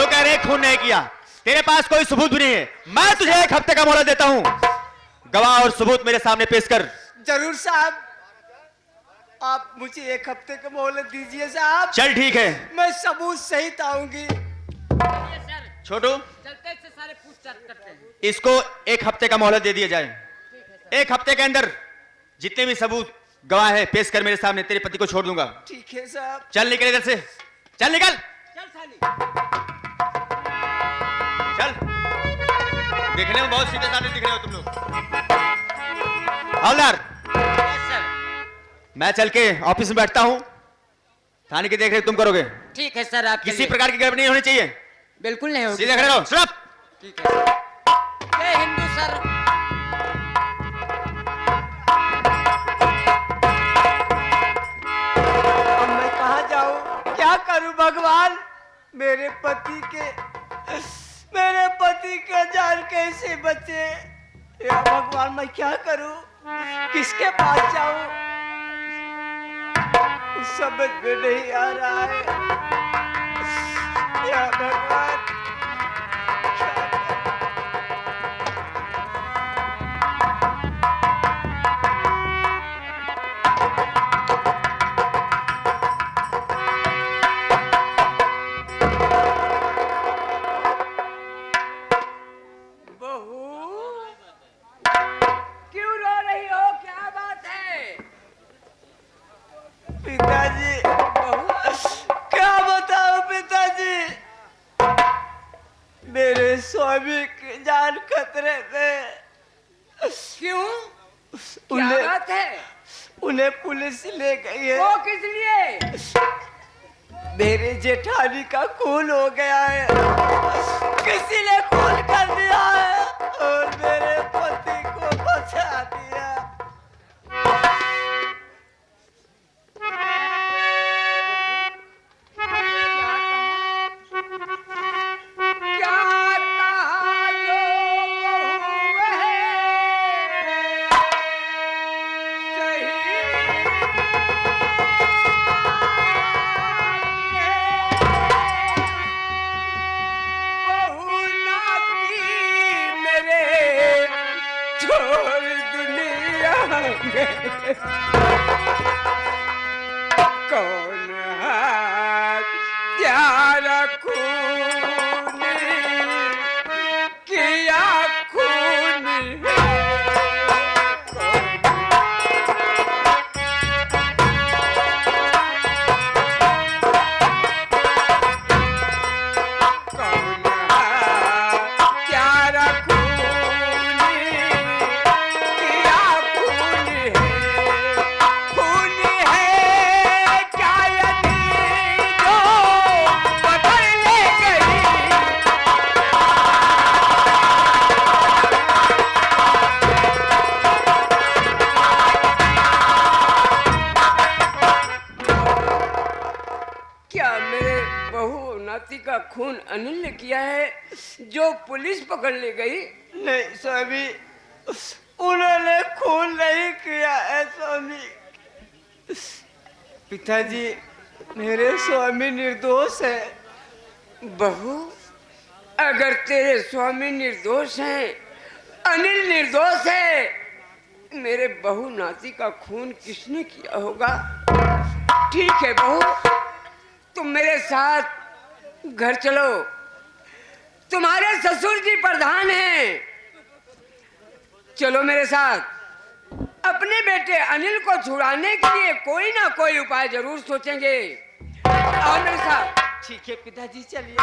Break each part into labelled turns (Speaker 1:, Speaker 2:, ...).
Speaker 1: लोग कह रहे हैं खून नहीं किया, तेरे पास कोई सबूत भी नहीं है। मैं तुझे 1 हफ्ते का मोहलत देता हूं, गवाह और सबूत मेरे सामने पेश कर।
Speaker 2: जरूर साहब, आप मुझे 1 हफ्ते का मोहलत दीजिए साहब।
Speaker 1: चल ठीक है,
Speaker 2: मैं सबूत सहित आऊंगी।
Speaker 1: छोटू
Speaker 3: चलते से सारे पूछताछ करते हैं।
Speaker 1: इसको 1 हफ्ते का मोहलत दे दिया जाए। 1 हफ्ते के अंदर जितने भी सबूत गवाह है पेश कर मेरे सामने, तेरे पति को छोड़ दूंगा।
Speaker 2: ठीक है साहब।
Speaker 1: चल निकल इधर से, चल निकल,
Speaker 3: चल साली।
Speaker 1: चल। देखने में बहुत सीधे साधे दिख रहे हो तुम लोग। हवलदार,
Speaker 3: यस सर।
Speaker 1: मैं चल के ऑफिस में बैठता हूं, थाने की देख रेख तुम करोगे।
Speaker 3: ठीक है सर, आप
Speaker 1: किसी प्रकार की गड़बड़ी नहीं होनी चाहिए,
Speaker 3: बिल्कुल नहीं होगी।
Speaker 1: सीधे खड़े रहो। सुनो,
Speaker 3: ठीक है। जय हिंदू सर।
Speaker 2: अब मैं कहाँ जाऊँ, क्या करूँ भगवान? मेरे पति के जान कैसे बचे? या भगवान, मैं क्या करूँ, किसके पास जाऊँ, समझ में नहीं आ रहा है। या भगवान, क्या करूं?
Speaker 3: क्यों रो रही हो, क्या बात है?
Speaker 2: पिताजी, क्या बताऊं पिताजी, मेरे स्वामी की जान खतरे में।
Speaker 3: क्यों, क्या
Speaker 2: उन्हें
Speaker 3: बात है?
Speaker 2: उन्हें पुलिस ले गई है।
Speaker 3: वो किस लिए?
Speaker 2: मेरे जेठानी का खून हो गया है, किसी ने खून कर दिया है और मेरे पति को बचा दिया।
Speaker 3: क्या कहा जो बहू है, बहू नाती मेरे छोड़ दुनिया में। कौन हाथ प्यारा खून किया खून कौन हाथ प्यारा खून किया खून है क्या यदि जो पकड़ ले गई। क्या मेरे बहू नाती का खून अनिल ने किया है जो पुलिस पकड़ ले गई?
Speaker 2: नहीं स्वामी, उन्होंने खून नहीं किया है स्वामी। पिताजी, मेरे स्वामी निर्दोष है।
Speaker 3: बहू, अगर तेरे स्वामी निर्दोष हैं, अनिल निर्दोष है, मेरे बहू नाती का खून किसने किया होगा? ठीक है बहू, तुम मेरे साथ घर चलो, तुम्हारे ससुर जी प्रधान हैं, चलो मेरे साथ। अपने बेटे अनिल को छुड़ाने के लिए कोई ना कोई उपाय जरूर सोचेंगे। आओ मेरे साथ।
Speaker 2: ठीक है पिताजी, चलिए।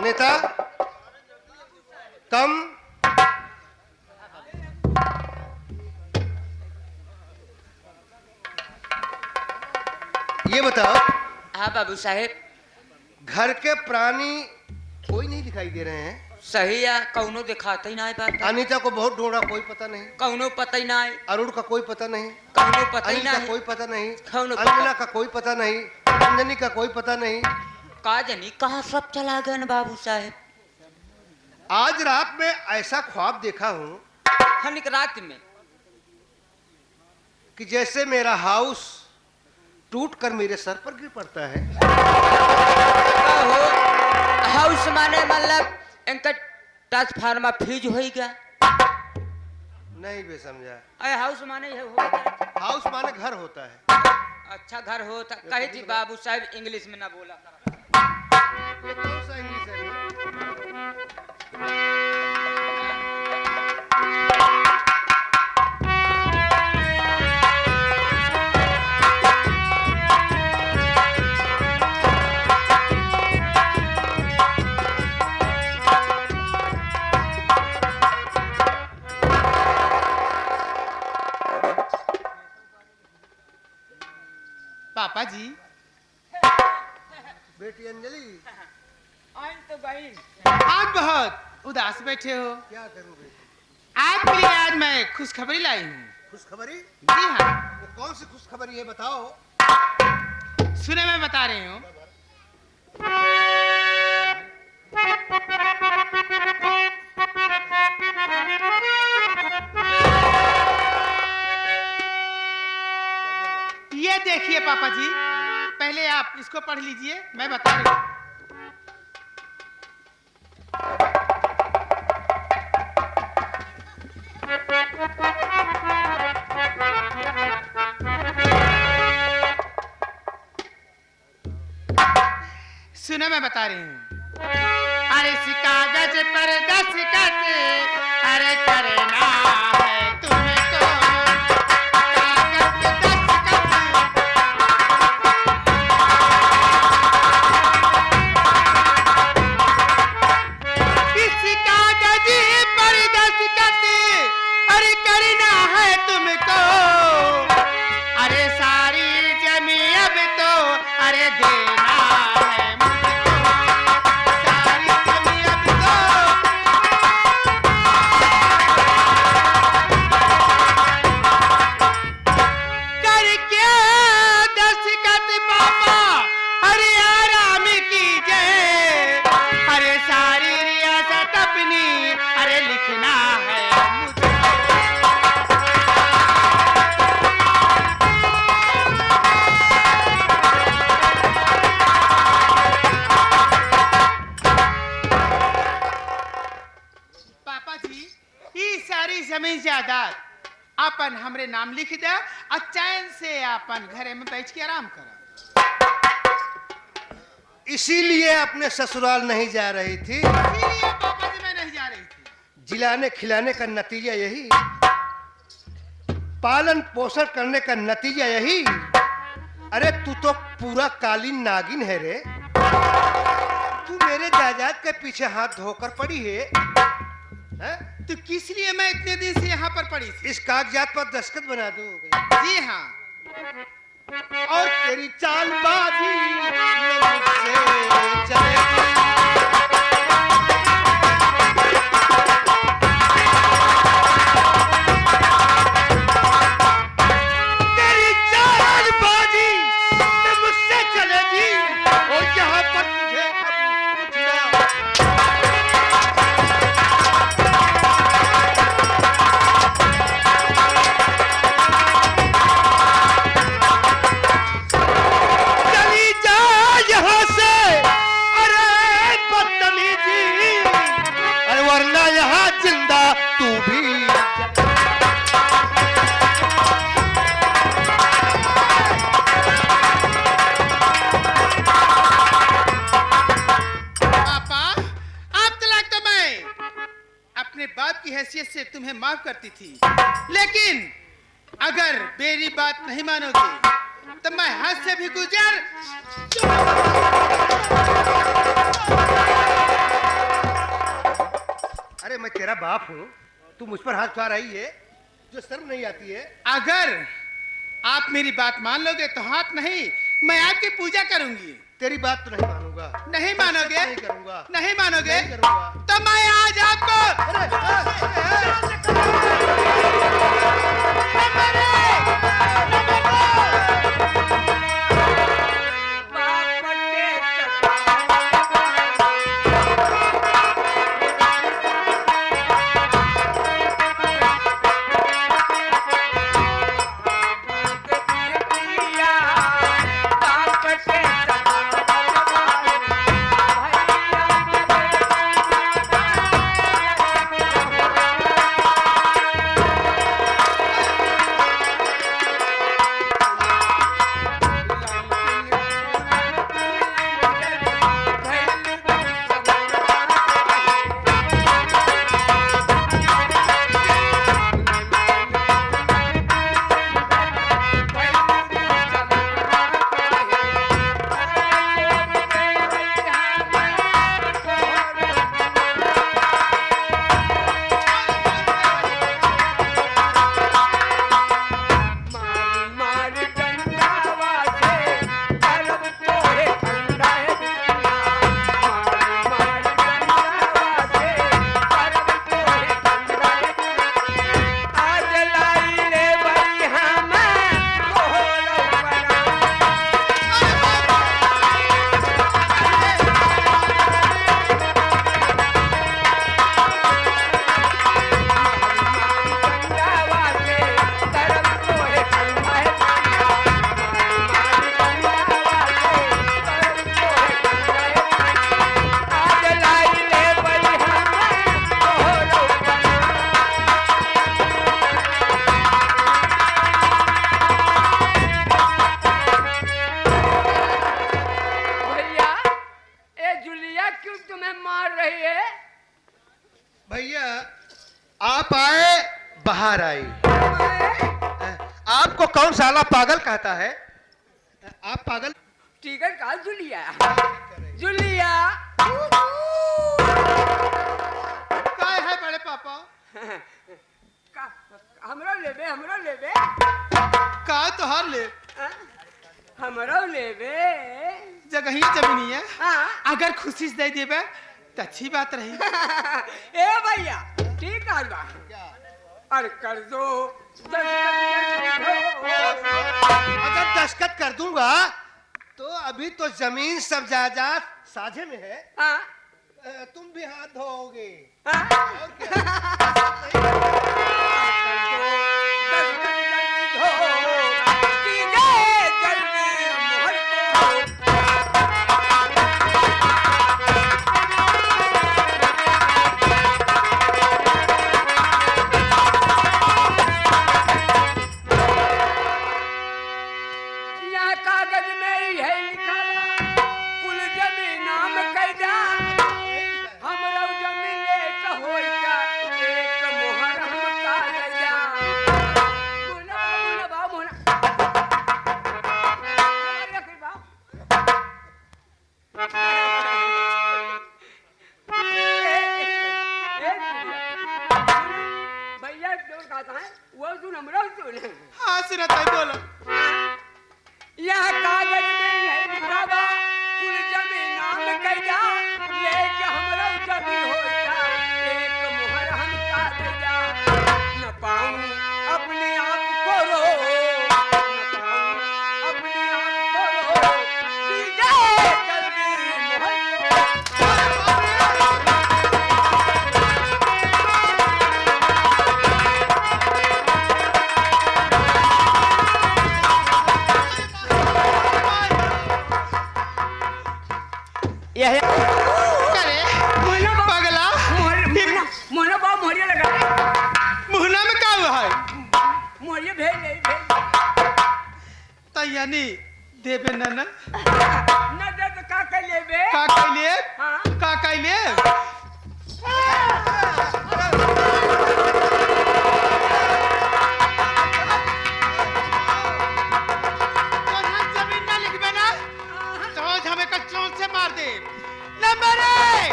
Speaker 4: नेता कम। ये बताओ,
Speaker 3: हाँ बाबू साहेब।
Speaker 4: घर के प्राणी कोई नहीं दिखाई दे रहे हैं।
Speaker 3: सही है, कौनो दिखाता ही ना है बात।
Speaker 4: अनीता को बहुत ढूंढा, कोई पता नहीं।
Speaker 3: कौनो पता ही ना है।
Speaker 4: अरुण का कोई पता नहीं।
Speaker 3: कौनो पता ही
Speaker 4: अनिल
Speaker 3: ना
Speaker 4: का
Speaker 3: है।
Speaker 4: कोई पता नहीं।
Speaker 3: कौनो पता-
Speaker 4: अंजना का कोई पता नहीं। अंजनी का कोई पता नहीं।
Speaker 3: का जानी कहाँ सब चला गए न बाबू साहेब।
Speaker 4: आज रात में ऐसा ख्वाब देखा हूँ
Speaker 3: हनिक रात में
Speaker 4: कि जैसे मेरा हाउस टूट कर मेरे सर पर गिर पड़ता है।
Speaker 2: हाउस माने मतलब इनका ट्रांसफार्मर फ्यूज हो गया।
Speaker 4: नहीं बे समझा।
Speaker 2: अरे हाउस माने ये होगा।
Speaker 4: हाउस माने घर होता है।
Speaker 2: अच्छा घर होता कही थी बाबू साहब इंग्लिश में ना बोला कर।
Speaker 4: ये कौन सा इंग्लिश है?
Speaker 5: पापा जी।
Speaker 4: बेटी अंजलि,
Speaker 2: तो बहन
Speaker 5: आप बहुत उदास बैठे हो।
Speaker 4: क्या करूं बेटी?
Speaker 5: आपके लिए आज मैं खुशखबरी लाई हूँ।
Speaker 4: खुशखबरी?
Speaker 5: जी हाँ,
Speaker 4: वो कौन सी खुशखबरी है बताओ।
Speaker 5: सुने मैं बता रही हूँ। ये देखिए पापा जी, पहले आप इसको पढ़ लीजिए, मैं बता रही हूँ। सुनो मैं बता रही हूँ। अरे इस कागज पर दस्तखत अरे करना है तुमको। कागज पे दस्तखत इस कागज पर दस्तखत अरे करना है तुमको। अरे सारी जमीन अब तो अरे देना है मुझको। सारी जमीन अब तो करके दस्तखत पापा अरे आराम कीजिए। अरे सारी रियासत अपनी अरे लिखना है मुझको। पापा जी, ये सारी जमीन जायदाद अपन हमरे नाम लिख दे और चैन से अपन घरे में बैठ के आराम करो।
Speaker 4: इसीलिए अपने ससुराल नहीं जा रही थी।
Speaker 5: इसीलिए पापा जी मैं नहीं जा रही थी।
Speaker 4: जिलाने खिलाने का नतीजा यही, पालन पोषण करने का नतीजा यही। अरे तू तो पूरा कालीन नागिन है रे। तू मेरे जायदाद के पीछे हाथ धोकर पड़ी है, हैं?
Speaker 5: तो किस लिए मैं इतने दिन से यहाँ पर पड़ी थी?
Speaker 4: इस कागजात पर दस्तखत बना दो।
Speaker 5: जी हाँ।
Speaker 4: और तेरी चालबाजी मुझसे चलेगी। तेरी चालबाजी मुझसे चलेगी और यहाँ पर तुझे अब कुछ चली जा यहाँ से। अरे बदतमीजी, अरे वरना यहाँ जिंदा तू भी।
Speaker 5: पापा, आप तलाक तो मैं अपने बाप की हैसियत से तुम्हें माफ करती थी, लेकिन अगर मेरी बात नहीं मानोगे तो मैं हद से भी गुजर।
Speaker 4: अरे मैं तेरा बाप हूँ, तू मुझ पर हाथ उठा रही है, जो शर्म नहीं आती है।
Speaker 5: अगर आप मेरी बात मान लोगे तो हाथ नहीं, मैं आपकी पूजा करूंगी।
Speaker 4: तेरी बात तो नहीं मानूंगा।
Speaker 5: नहीं मानोगे?
Speaker 4: नहीं करूंगा।
Speaker 5: नहीं मानोगे?
Speaker 4: नहीं करूंगा।
Speaker 5: तो मैं आज आपको
Speaker 4: बाहर आई। आपको कौन साला पागल कहता है? आप पागल?
Speaker 3: टिकट का जुलिया जुलिया
Speaker 5: काय है बड़े पापा?
Speaker 3: हमरा लेबे
Speaker 5: का तोहार ले
Speaker 3: हमरा लेबे
Speaker 5: जगह ही जमीनी है।
Speaker 3: हाँ।
Speaker 5: अगर खुशी से दे देबे तो अच्छी बात रही।
Speaker 3: ए भैया ठीक है बा अरे कर दो
Speaker 4: अगर दस्तखत कर दूंगा तो अभी तो जमीन सब जायदाद साझे में है।
Speaker 3: हाँ
Speaker 4: तुम भी हाथ धोओगे।
Speaker 3: हाँ
Speaker 4: और क्या?
Speaker 3: यहाँ कागज में ही है लिखा कुल जमीन नाम कैदा हमरा जमीन एक होई का एक मोहर हम का कैदा मोना बा मोना अरे कोई बा भैया जो कहता है वो सुन हमरा सुन
Speaker 5: हाँ सुनता है, बोलो।
Speaker 3: यह कागज में है लिखा बा कुल जमीन नाम कैदा लेके हमरा जमीन होता एक मोहर हम का कैदा न पाऊं अपने आप को रो न पाऊं अपने आप को रो सीधे जल्दी मोहर
Speaker 1: यह
Speaker 5: करे
Speaker 3: मोना बा
Speaker 5: पगला
Speaker 3: मोना बा मोरिया लगा
Speaker 5: मुहना में का हुआ है?
Speaker 3: मोरिया भेज
Speaker 5: तो यानी देबे न
Speaker 3: न दे तो का कर लेबे
Speaker 5: का कैले
Speaker 3: हाँ
Speaker 5: का कैले जमीन ना लिखबे ना तो हमें कच्चों से मार दे। नंबर 1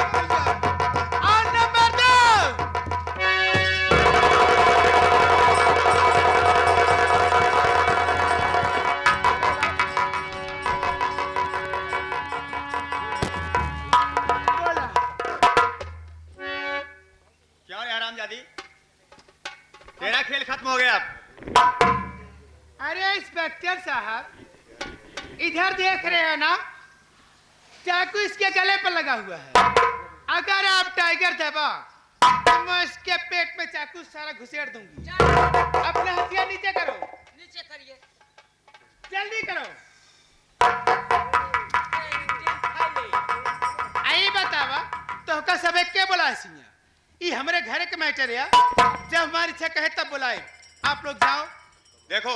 Speaker 5: और नंबर 2
Speaker 1: क्यों रे हरामजादी, तेरा खेल खत्म हो गया अब।
Speaker 5: अरे इंस्पेक्टर साहब, इधर देख रहे हो ना, चाकू इसके गले पर लगा हुआ है। अगर आप टाइगर दबा तो मैं इसके पेट में चाकू सारा घुसेड़ दूंगी। अपना हथियार नीचे करो,
Speaker 3: नीचे करिए
Speaker 5: जल्दी करो। आई बतावा तो का सब के बोला सिया, ये हमारे घर के मैटर है। जब हमारी इच्छा कहे तब बुलाए। आप लोग जाओ,
Speaker 1: देखो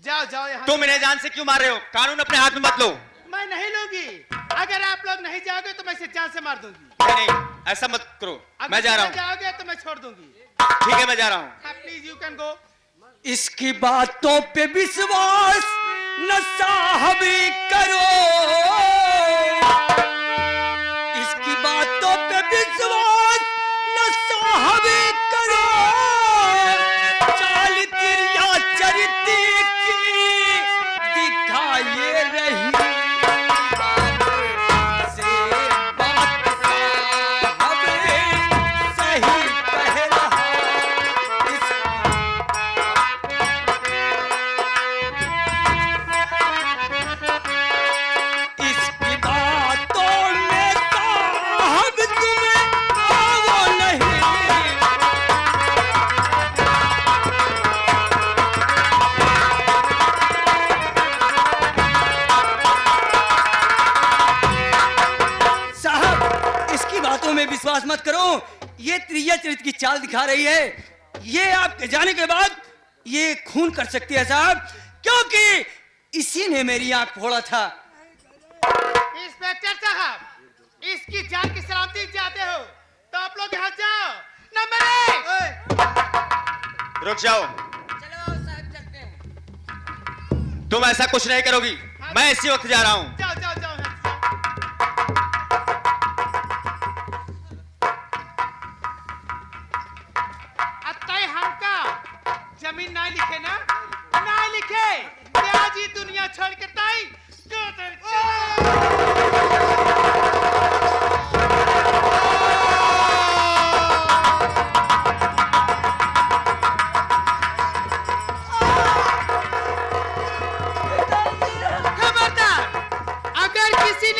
Speaker 5: जाओ जाओ यहाँ।
Speaker 1: तुम इन्हें जान से क्यों मार रहे हो? कानून अपने हाथ में मत लो।
Speaker 5: मैं नहीं लूंगी। अगर आप लोग नहीं जाओगे तो मैं इसे जान से मार दूंगी।
Speaker 1: नहीं नहीं, ऐसा मत करो।
Speaker 5: अगर
Speaker 1: मैं जा रहा हूँ।
Speaker 5: जाओगे तो मैं छोड़ दूंगी।
Speaker 1: ठीक है, मैं जा रहा हूँ।
Speaker 5: Please you can go.
Speaker 2: इसकी बातों पे विश्वास न साहबी करो, इसकी बातों पे विश्वास न साहबी करो, चाल तिरिया चरित्र की दिखाए रही से बात साहब सही कह रहा। इसकी बातों में साहब तुम्हें आओ नहीं, साहब इसकी बातों में विश्वास मत करो, ये त्रिया चरित्र की चाल दिखा रही है। ये आपके जाने के बाद ये खून कर सकती है साहब, क्योंकि इसी ने मेरी आंख फोड़ा था।
Speaker 5: इंस्पेक्टर साहब, इसकी जान की सलामती चाहते हो तो आप लोग यहाँ जाओ। नंबर 1
Speaker 1: रुक जाओ,
Speaker 2: चलो साहब चलते हैं।
Speaker 1: तुम ऐसा कुछ नहीं करोगी, मैं इसी वक्त जा रहा हूं।
Speaker 5: जाओ जाओ जाओ अत्ताई हमका जमीन ना लिखे ना, ना लिखे आज ही दुनिया छोड़ के ताई खबरदार, अगर किसी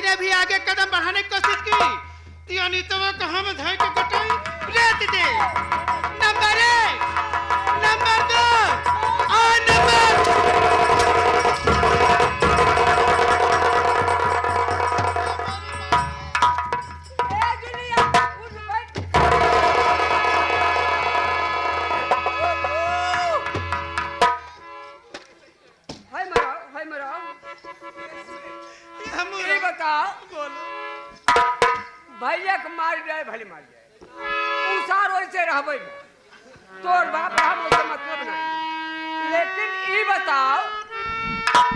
Speaker 5: ने भी आगे कदम बढ़ाने की कोशिश की यानी तो वो कहाँ में धाई के कटाई रेत दे। नंबर 1, नंबर 2 और नंबर
Speaker 3: हाय मराओ
Speaker 5: हम
Speaker 3: ये बताओ
Speaker 5: बोलो।
Speaker 3: भैया के मार जाए भले मार जाए उसार वैसे रहबे तोर बाप हम उसे मतलब नहीं, लेकिन ये बताओ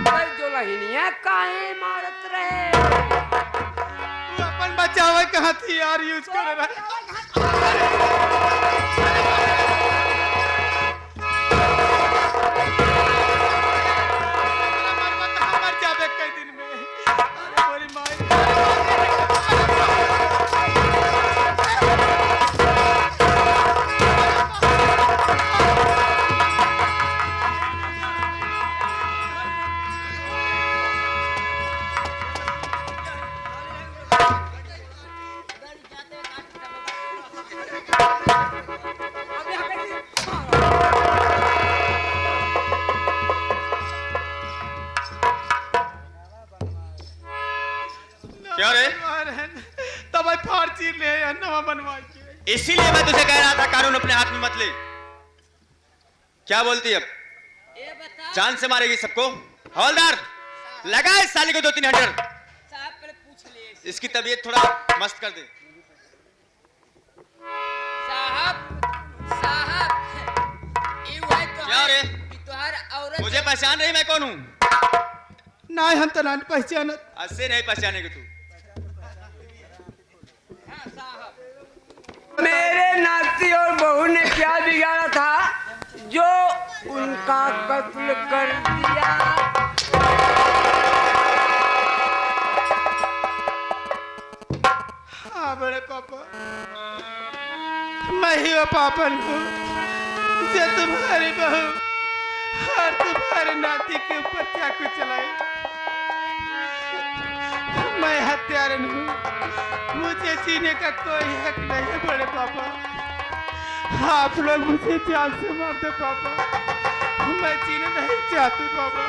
Speaker 3: भाई जो लहिनिया काहे मारत रहे
Speaker 5: वो अपन बचावे के हथियार यूज कर रहा मर जावे कई दिन में। अरे बोली माई
Speaker 1: क्या रे?
Speaker 5: तब भाई फाड़ चीर ले या नवा बनवा के।
Speaker 1: इसीलिए मैं तुझे कह रहा था कानून अपने हाथ में मत ले। क्या बोलती अब?
Speaker 2: ये बता
Speaker 1: जान से मारेगी सबको। हवलदार लगा इस साली को 2-3 हंटर।
Speaker 2: साहब पहले पूछ लिए।
Speaker 1: इसकी तबीयत थोड़ा मस्त कर दे।
Speaker 2: साहब ये हुआ तो
Speaker 1: क्या रे?
Speaker 2: तुम्हार औरत
Speaker 1: मुझे पहचान रही मैं कौन हूँ?
Speaker 5: ना हम तो ना पहचान।
Speaker 1: ऐसे नहीं पहचानेगी तू।
Speaker 3: मेरे नाती और बहू ने क्या बिगाड़ा था जो उनका कत्ल कर दिया।
Speaker 5: हाँ बड़े पापा, मैं ही वो पापन हूँ जो तुम्हारी बहू और तुम्हारे नाती के ऊपर चाकू चलाई। मैं हत्यारन हूँ, मुझे जीने का कोई हक नहीं है बड़े पापा। आप लोग मुझे जान से मार दो पापा, मैं जीना नहीं चाहती पापा।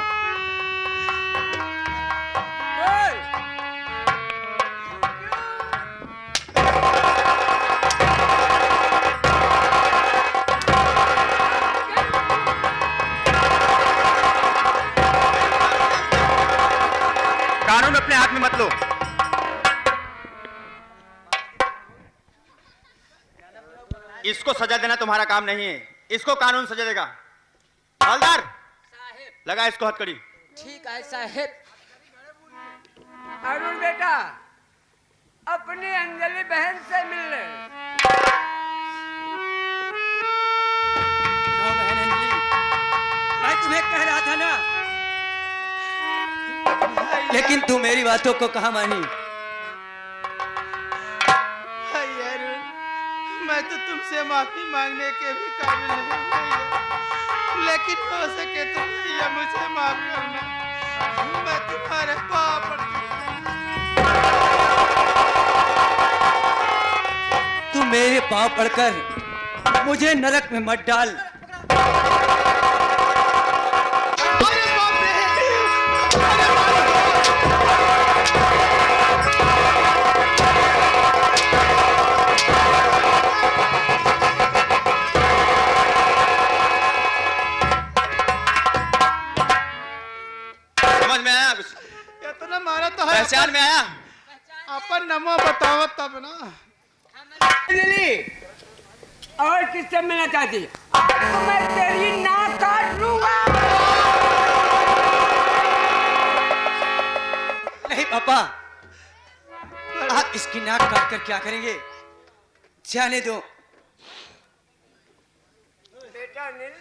Speaker 1: कानून अपने हाथ में मत लो। इसको सजा देना तुम्हारा काम नहीं है, इसको कानून सजा देगा। हवलदार
Speaker 2: साहब
Speaker 1: लगा इसको हथकड़ी।
Speaker 2: ठीक है साहब।
Speaker 3: अरुण बेटा अपनी अंजलि बहन से मिल ले।
Speaker 2: क्यों बहन अंजलि, मैं तुम्हें कह रहा था ना, लेकिन तू मेरी बातों को कहाँ मानी।
Speaker 5: मैं तो तुमसे माफी मांगने के भी काबिल नहीं हूँ भैया, लेकिन हो सके तो भैया मुझे माफ करना, मैं तुम्हारे पाँव पड़ती हूँ।
Speaker 2: तू मेरे पाँव पड़कर मुझे नरक में मत डाल।
Speaker 5: अरे बाप रे! अरे बाप रे!
Speaker 1: समझ में आया कुछ?
Speaker 5: इतना मारा तो है।
Speaker 1: पहचान में आया?
Speaker 5: अपन नमो बताओ तब ना।
Speaker 3: अंजलि और किससे मिलना चाहती है? आज तो मैं तेरी नाक काट लूंगा।
Speaker 2: नहीं पापा, आप इसकी नाक काट कर क्या करेंगे? जाने दो।
Speaker 3: बेटा अनिल,